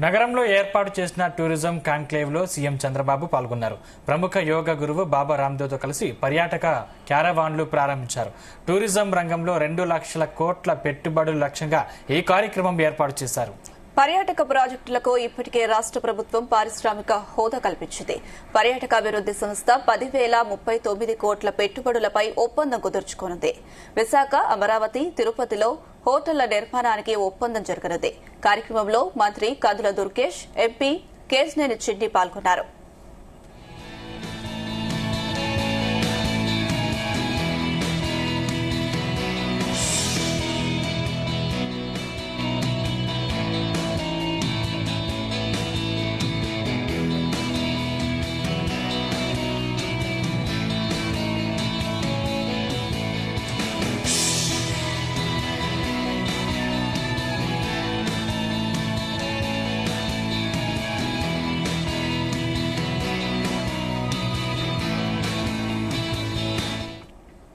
నగరంలో ఏర్పాటు చేసిన టూరిజం కాన్క్లేవ్ లో సీఎం చంద్రబాబు పాల్గొన్నారు. ప్రముఖ యోగా గురువు బాబా రామ్దేవ్తో కలిసి పర్యాటక క్యారవాన్లు ప్రారంభించారు. టూరిజం రంగంలో 2 లక్షల కోట్ల పెట్టుబడుల లక్ష్యంగా ఈ కార్యక్రమం ఏర్పాటు చేశారు. పర్యాటక ప్రాజెక్టులకు ఇప్పటికే రాష్ట్ర ప్రభుత్వం పారిశ్రామిక హోదా కల్పించింది. పర్యాటక అభివృద్ది సంస్థ 10,039 కోట్ల పెట్టుబడులపై ఒప్పందం కుదుర్చుకోనుంది. విశాఖ, అమరావతి, తిరుపతిలో హోటళ్ల నిర్మాణానికి ఒప్పందం జరగనుంది. కార్యక్రమంలో మంత్రి కందుల దుర్గేష్, ఎంపీ కేశినేని చిన్ని పాల్గొన్నారు.